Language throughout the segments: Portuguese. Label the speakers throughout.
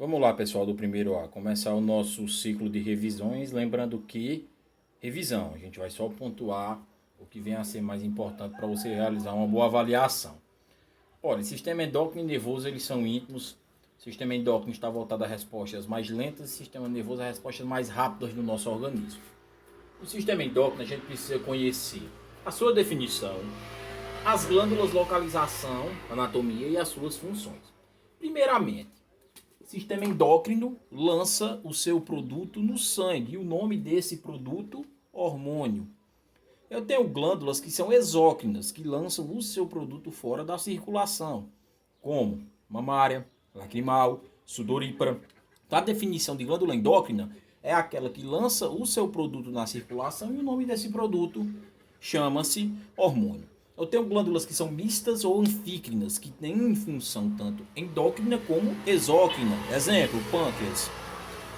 Speaker 1: Vamos lá, pessoal, do primeiro A, começar o nosso ciclo de revisões, lembrando que revisão, a gente vai só pontuar o que vem a ser mais importante para você realizar uma boa avaliação. Olha, sistema endócrino e nervoso, eles são íntimos. O sistema endócrino está voltado a respostas mais lentas e o sistema nervoso a respostas mais rápidas do nosso organismo. O sistema endócrino a gente precisa conhecer a sua definição, as glândulas, localização, anatomia e as suas funções. Primeiramente, o sistema endócrino lança o seu produto no sangue. E o nome desse produto, hormônio. Eu tenho glândulas que são exócrinas, que lançam o seu produto fora da circulação, como mamária, lacrimal, sudorípara. A definição de glândula endócrina é aquela que lança o seu produto na circulação e o nome desse produto chama-se hormônio. Eu tenho glândulas que são mistas ou anfícrinas, que têm função tanto endócrina como exócrina. Exemplo, pâncreas.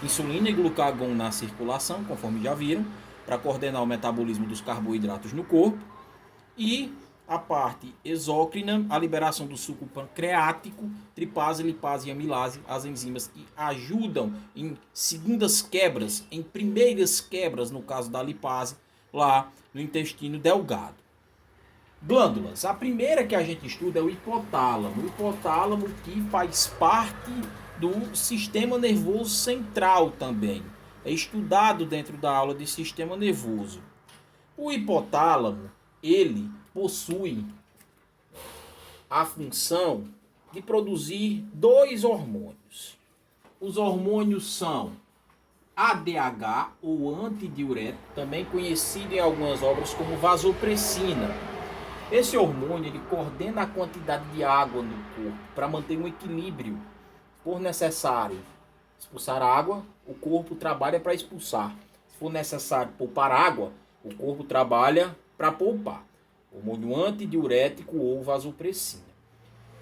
Speaker 1: Insulina e glucagon na circulação, conforme já viram, para coordenar o metabolismo dos carboidratos no corpo. E a parte exócrina, a liberação do suco pancreático, tripase, lipase e amilase, as enzimas que ajudam em segundas quebras, em primeiras quebras, no caso da lipase, lá no intestino delgado. Glândulas. A primeira que a gente estuda é o hipotálamo. O hipotálamo que faz parte do sistema nervoso central também. É estudado dentro da aula de sistema nervoso. O hipotálamo, ele possui a função de produzir dois hormônios. Os hormônios são ADH, ou antidiurético, também conhecido em algumas obras como vasopressina. Esse hormônio ele coordena a quantidade de água no corpo para manter um equilíbrio. For necessário expulsar água, o corpo trabalha para expulsar. Se for necessário poupar água, o corpo trabalha para poupar. Hormônio antidiurético ou vasopressina.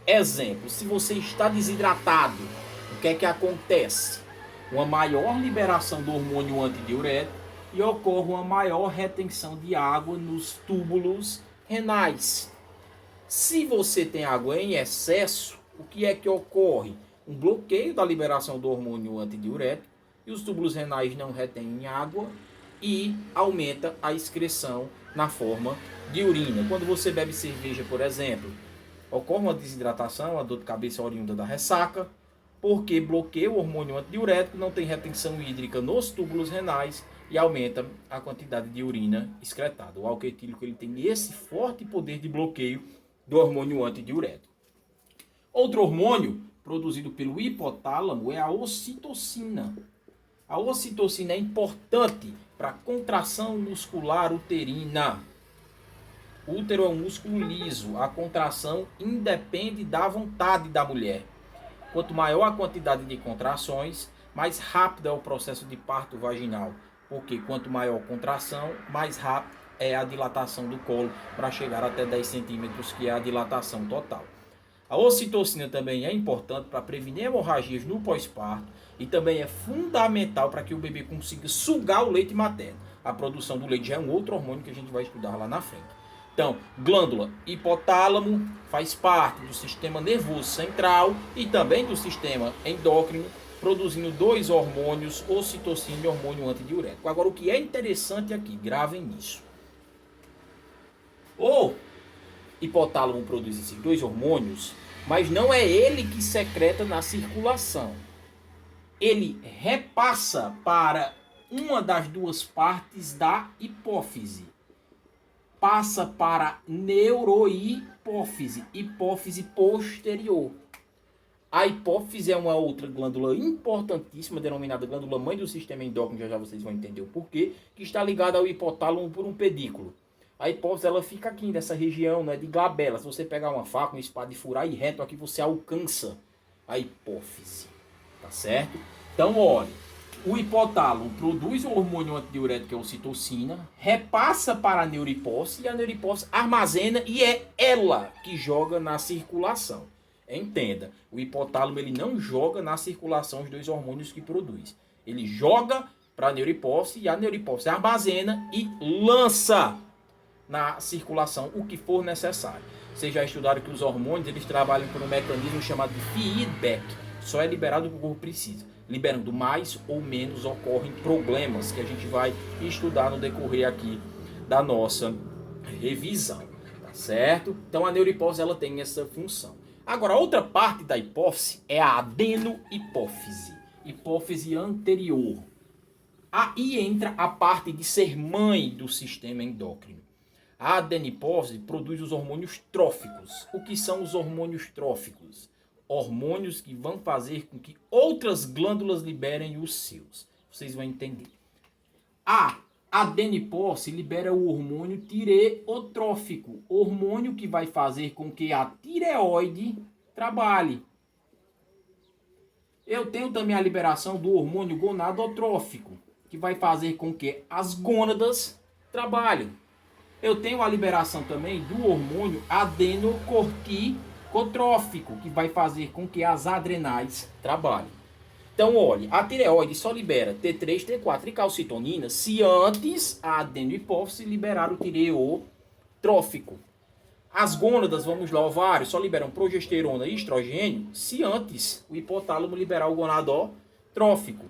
Speaker 1: Exemplo, se você está desidratado, o que é que acontece? Uma maior liberação do hormônio antidiurético e ocorre uma maior retenção de água nos túbulos renais. Se você tem água em excesso, o que é que ocorre? Um bloqueio da liberação do hormônio antidiurético e os túbulos renais não retêm água e aumenta a excreção na forma de urina. Quando você bebe cerveja, por exemplo, ocorre uma desidratação, a dor de cabeça oriunda da ressaca, porque bloqueia o hormônio antidiurético, não tem retenção hídrica nos túbulos renais e aumenta a quantidade de urina excretada. O álcool etílico ele tem esse forte poder de bloqueio do hormônio antidiurético. Outro hormônio produzido pelo hipotálamo é a ocitocina. A ocitocina é importante para a contração muscular uterina. O útero é um músculo liso. A contração independe da vontade da mulher. Quanto maior a quantidade de contrações, mais rápido é o processo de parto vaginal. Porque quanto maior a contração, mais rápido é a dilatação do colo para chegar até 10 centímetros, que é a dilatação total. A ocitocina também é importante para prevenir hemorragias no pós-parto e também é fundamental para que o bebê consiga sugar o leite materno. A produção do leite já é um outro hormônio que a gente vai estudar lá na frente. Então, glândula hipotálamo faz parte do sistema nervoso central e também do sistema endócrino, produzindo dois hormônios, ocitocina e hormônio antidiurético. Agora, o que é interessante aqui, gravem nisso. O hipotálamo produz esses dois hormônios, mas não é ele que secreta na circulação. Ele repassa para uma das duas partes da hipófise. Passa para neurohipófise, hipófise posterior. A hipófise é uma outra glândula importantíssima, denominada glândula mãe do sistema endócrino, já vocês vão entender o porquê, que está ligada ao hipotálamo por um pedículo. A hipófise ela fica aqui nessa região, né, de glabela. Se você pegar uma faca, uma espada e furar e reto aqui, você alcança a hipófise. Tá certo? Então, olha, o hipotálamo produz o hormônio antidiurético, que é a ocitocina, repassa para a neurohipófise e a neurohipófise armazena e é ela que joga na circulação. Entenda, o hipotálamo ele não joga na circulação os dois hormônios que produz. Ele joga para a neurohipófise e a neurohipófise armazena e lança na circulação o que for necessário. Vocês já estudaram que os hormônios eles trabalham por um mecanismo chamado de feedback. Só é liberado o que o corpo precisa. Liberando mais ou menos ocorrem problemas que a gente vai estudar no decorrer aqui da nossa revisão, tá certo? Então a neurohipófise ela tem essa função. Agora, a outra parte da hipófise é a adenohipófise, hipófise anterior. Aí entra a parte de ser mãe do sistema endócrino. A adenipófise produz os hormônios tróficos. O que são os hormônios tróficos? Hormônios que vão fazer com que outras glândulas liberem os seus. Vocês vão entender. A adenipófise libera o hormônio tireotrófico, hormônio que vai fazer com que a tireoide trabalhe. Eu tenho também a liberação do hormônio gonadotrófico, que vai fazer com que as gônadas trabalhem. Eu tenho a liberação também do hormônio adenocorticotrófico, que vai fazer com que as adrenais trabalhem. Então, olhe, a tireoide só libera T3, T4 e calcitonina se antes a adenohipófise liberar o tireotrófico. As gônadas, vamos lá, ovários, só liberam progesterona e estrogênio se antes o hipotálamo liberar o gonadotrófico.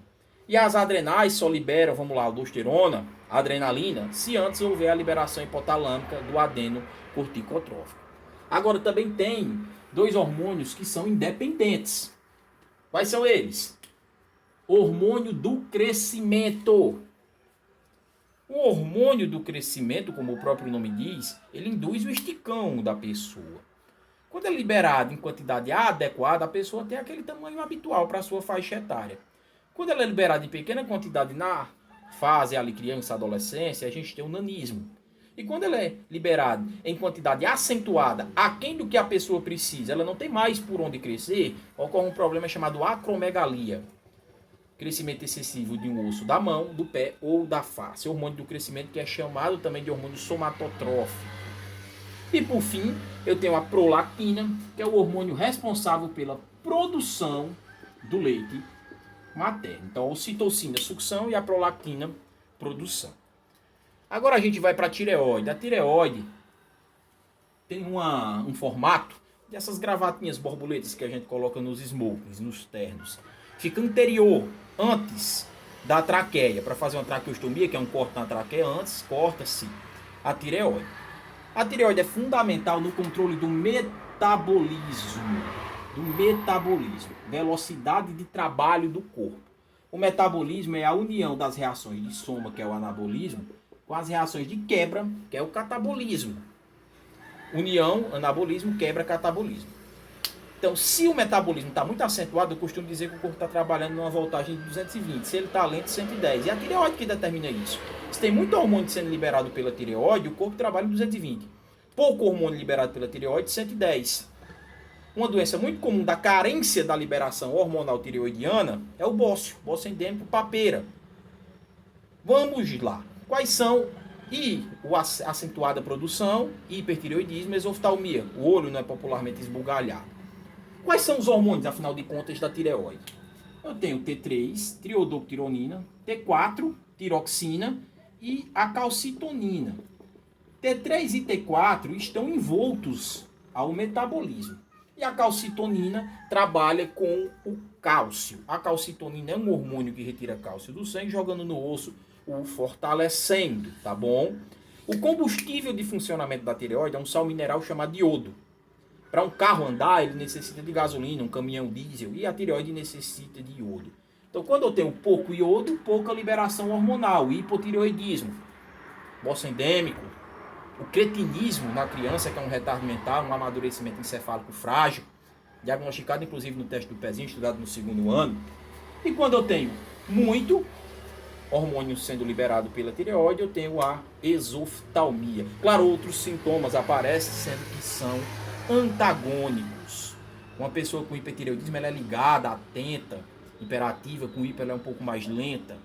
Speaker 1: E as adrenais só liberam, vamos lá, aldosterona, adrenalina, se antes houver a liberação hipotalâmica do adenocorticotrófico. Agora também tem dois hormônios que são independentes. Quais são eles? Hormônio do crescimento. O hormônio do crescimento, como o próprio nome diz, ele induz o esticão da pessoa. Quando é liberado em quantidade adequada, a pessoa tem aquele tamanho habitual para a sua faixa etária. Quando ela é liberada em pequena quantidade na fase ali, criança, adolescência, a gente tem o nanismo. E quando ela é liberada em quantidade acentuada, aquém do que a pessoa precisa, ela não tem mais por onde crescer, ocorre um problema chamado acromegalia. Crescimento excessivo de um osso da mão, do pé ou da face. Hormônio do crescimento que é chamado também de hormônio somatotrófico. E por fim, eu tenho a prolactina, que é o hormônio responsável pela produção do leite materno. Então, a ocitocina, sucção, e a prolactina, produção. Agora a gente vai para a tireoide. A tireoide tem um formato dessas gravatinhas borboletas que a gente coloca nos smokings, nos ternos. Fica anterior, antes da traqueia. Para fazer uma traqueostomia, que é um corte na traqueia, antes corta-se a tireoide. A tireoide é fundamental no controle do metabolismo. Velocidade de trabalho do corpo. O metabolismo é a união das reações de soma, que é o anabolismo, com as reações de quebra, que é o catabolismo. União, anabolismo, quebra, catabolismo. Então, se o metabolismo está muito acentuado, eu costumo dizer que o corpo está trabalhando numa voltagem de 220. Se ele está lento, 110. E a tireoide que determina isso. Se tem muito hormônio sendo liberado pela tireoide, o corpo trabalha em 220. Pouco hormônio liberado pela tireoide, 110. Uma doença muito comum da carência da liberação hormonal tireoidiana é o bócio endêmico, papeira. Vamos lá. Quais são? Acentuada produção, hipertireoidismo, exoftalmia. O olho não é popularmente esbugalhado. Quais são os hormônios, afinal de contas, da tireoide? Eu tenho T3, triodoptironina, T4, tiroxina e a calcitonina. T3 e T4 estão envoltos ao metabolismo. E a calcitonina trabalha com o cálcio. A calcitonina é um hormônio que retira cálcio do sangue, jogando no osso, o fortalecendo, tá bom? O combustível de funcionamento da tireoide é um sal mineral chamado iodo. Para um carro andar, ele necessita de gasolina, um caminhão diesel, e a tireoide necessita de iodo. Então, quando eu tenho pouco iodo, pouca liberação hormonal, hipotireoidismo, bócio endêmico, o cretinismo na criança, que é um retardo mental, um amadurecimento encefálico frágil, diagnosticado inclusive no teste do pezinho, estudado no 2º ano. E quando eu tenho muito hormônio sendo liberado pela tireoide, eu tenho a exoftalmia. Claro, outros sintomas aparecem, sendo que são antagônicos. Uma pessoa com hipertireoidismo, ela é ligada, atenta, imperativa, com hiper ela é um pouco mais lenta.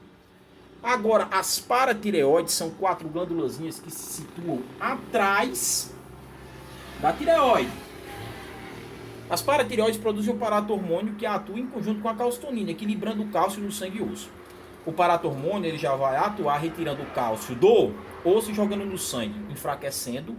Speaker 1: Agora, as paratireoides são 4 glândulazinhas que se situam atrás da tireoide. As paratireoides produzem o paratormônio que atua em conjunto com a calcitonina, equilibrando o cálcio no sangue e osso. O paratormônio ele já vai atuar retirando o cálcio do osso e jogando no sangue, enfraquecendo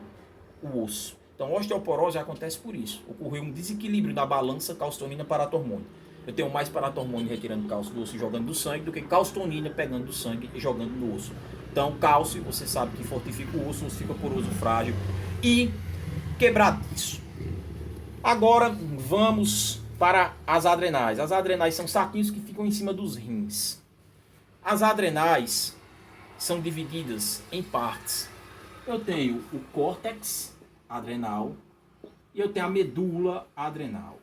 Speaker 1: o osso. Então, a osteoporose acontece por isso. Ocorreu um desequilíbrio da balança calcitonina-paratormônio. Eu tenho mais paratormônio retirando cálcio do osso e jogando do sangue do que calcitonina pegando do sangue e jogando no osso. Então, cálcio, você sabe que fortifica o osso fica poroso, frágil e quebradiço. Agora, vamos para as adrenais. As adrenais são saquinhos que ficam em cima dos rins. As adrenais são divididas em partes. Eu tenho o córtex adrenal e eu tenho a medula adrenal.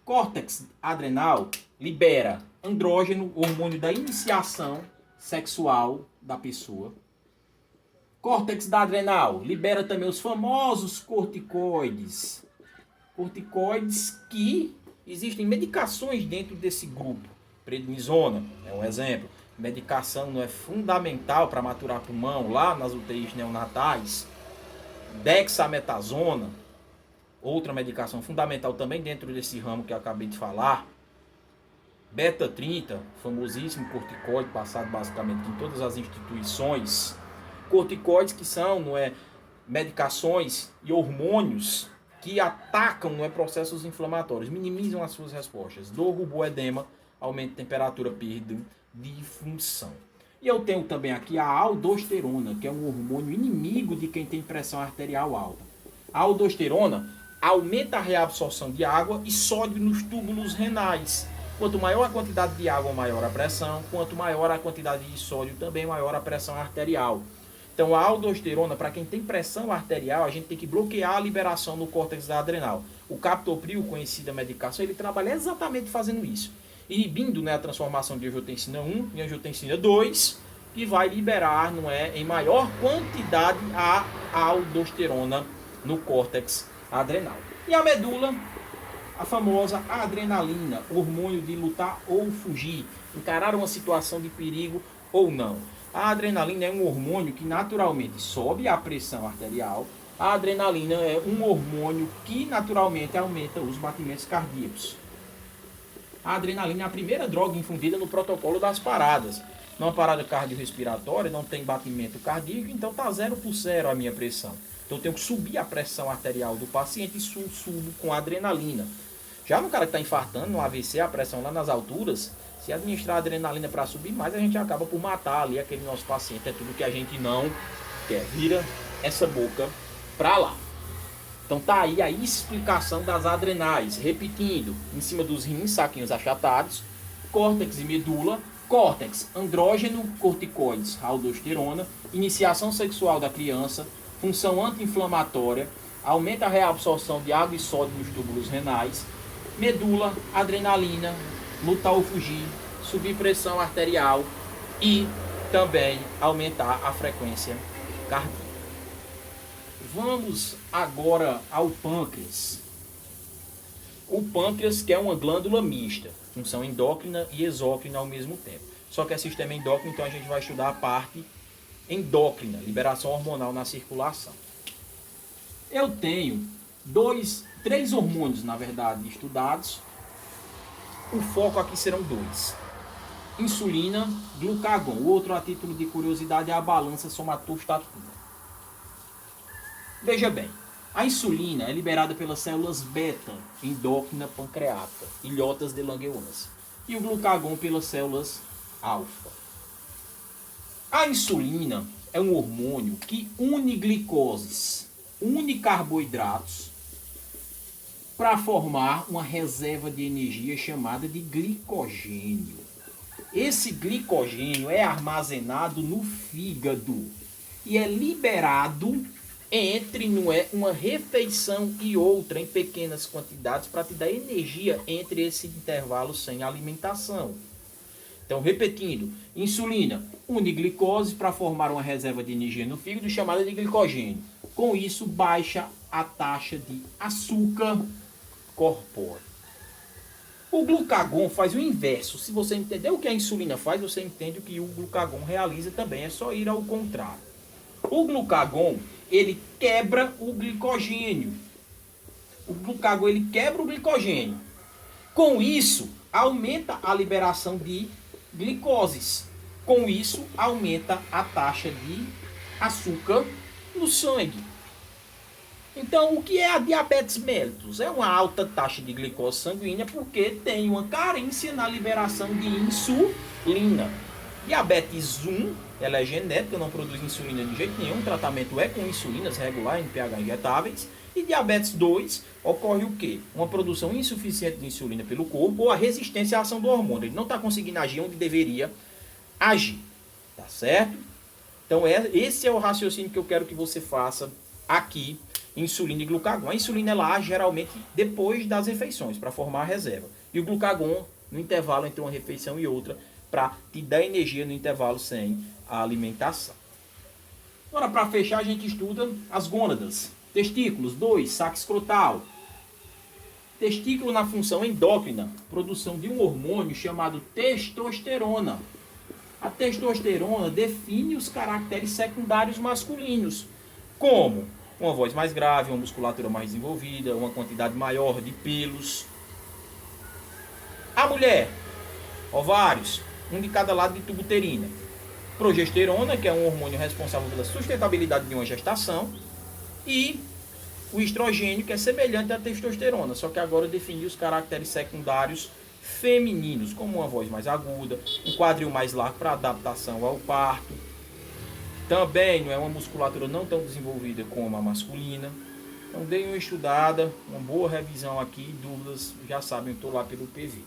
Speaker 1: Córtex adrenal libera andrógeno, hormônio da iniciação sexual da pessoa. Córtex da adrenal libera também os famosos corticoides. Corticoides que existem medicações dentro desse grupo. Prednisona é um exemplo. Medicação não é fundamental para maturar pulmão lá nas UTIs neonatais. Dexametasona, outra medicação fundamental também dentro desse ramo que eu acabei de falar. Beta-30, famosíssimo corticoide, passado basicamente em todas as instituições. Corticoides que são medicações e hormônios que atacam processos inflamatórios, minimizam as suas respostas. Dor, rubor, edema, aumento de temperatura, perda de função. E eu tenho também aqui a aldosterona, que é um hormônio inimigo de quem tem pressão arterial alta. A aldosterona aumenta a reabsorção de água e sódio nos túbulos renais. Quanto maior a quantidade de água, maior a pressão. Quanto maior a quantidade de sódio, também maior a pressão arterial. Então, a aldosterona, para quem tem pressão arterial, a gente tem que bloquear a liberação no córtex adrenal. O captopril, conhecida medicação, ele trabalha exatamente fazendo isso. Inibindo a transformação de angiotensina 1 em angiotensina 2, que vai liberar em maior quantidade a aldosterona no córtex adrenal. E a medula, a famosa adrenalina, hormônio de lutar ou fugir, encarar uma situação de perigo ou não. A adrenalina é um hormônio que naturalmente sobe a pressão arterial. A adrenalina é um hormônio que naturalmente aumenta os batimentos cardíacos. A adrenalina é a primeira droga infundida no protocolo das paradas. Numa parada cardiorrespiratória não tem batimento cardíaco, então está 0/0 a minha pressão. Então eu tenho que subir a pressão arterial do paciente e subo com adrenalina. Já no cara que está infartando, no AVC, a pressão lá nas alturas, se administrar adrenalina para subir mais, a gente acaba por matar ali aquele nosso paciente. É tudo que a gente não quer. Vira essa boca para lá. Então tá aí a explicação das adrenais. Repetindo, em cima dos rins, saquinhos achatados, córtex e medula, córtex, andrógeno, corticoides, aldosterona, iniciação sexual da criança, função anti-inflamatória, aumenta a reabsorção de água e sódio nos túbulos renais, medula, adrenalina, lutar ou fugir, subir pressão arterial e também aumentar a frequência cardíaca. Vamos agora ao pâncreas. O pâncreas, que é uma glândula mista, função endócrina e exócrina ao mesmo tempo. Só que é sistema endócrino, então a gente vai estudar a parte endócrina, liberação hormonal na circulação. Eu tenho três hormônios, na verdade, estudados. O foco aqui serão dois. Insulina, glucagon. O outro, a título de curiosidade, é a balança somatostatina. Veja bem, a insulina é liberada pelas células beta, endócrina pancreática, ilhotas de Langerhans, e o glucagon pelas células alfa. A insulina é um hormônio que une glicoses, une carboidratos, para formar uma reserva de energia chamada de glicogênio. Esse glicogênio é armazenado no fígado e é liberado entre uma refeição e outra em pequenas quantidades para te dar energia entre esse intervalo sem alimentação. Então, repetindo, insulina une glicose para formar uma reserva de energia no fígado chamada de glicogênio. Com isso, baixa a taxa de açúcar corpóreo. O glucagon faz o inverso. Se você entender o que a insulina faz, você entende o que o glucagon realiza também. É só ir ao contrário. O glucagon, ele quebra o glicogênio. O glucagon, ele quebra o glicogênio. Com isso, aumenta a liberação de glicoses. Com isso, aumenta a taxa de açúcar no sangue. Então, o que é a diabetes mellitus? É uma alta taxa de glicose sanguínea porque tem uma carência na liberação de insulina. Diabetes 1, ela é genética, não produz insulina de jeito nenhum, o tratamento é com insulinas regular, NPH injetáveis. E diabetes 2, ocorre o quê? Uma produção insuficiente de insulina pelo corpo ou a resistência à ação do hormônio. Ele não está conseguindo agir onde deveria agir, tá certo? Então, esse é o raciocínio que eu quero que você faça aqui. Insulina e glucagon. A insulina ela age geralmente depois das refeições, para formar a reserva. E o glucagon no intervalo entre uma refeição e outra, para te dar energia no intervalo sem a alimentação. Agora, para fechar, a gente estuda as gônadas. Testículos, 2, saco escrotal. Testículo na função endócrina, produção de um hormônio chamado testosterona. A testosterona define os caracteres secundários masculinos, como uma voz mais grave, uma musculatura mais desenvolvida, uma quantidade maior de pelos. A mulher, ovários, um de cada lado de tubo uterina. Progesterona, que é um hormônio responsável pela sustentabilidade de uma gestação. E o estrogênio, que é semelhante à testosterona, só que agora define os caracteres secundários femininos, como uma voz mais aguda, um quadril mais largo para adaptação ao parto. Também não é uma musculatura não tão desenvolvida como a masculina. Então deem uma estudada, uma boa revisão aqui, dúvidas, já sabem, eu estou lá pelo PV.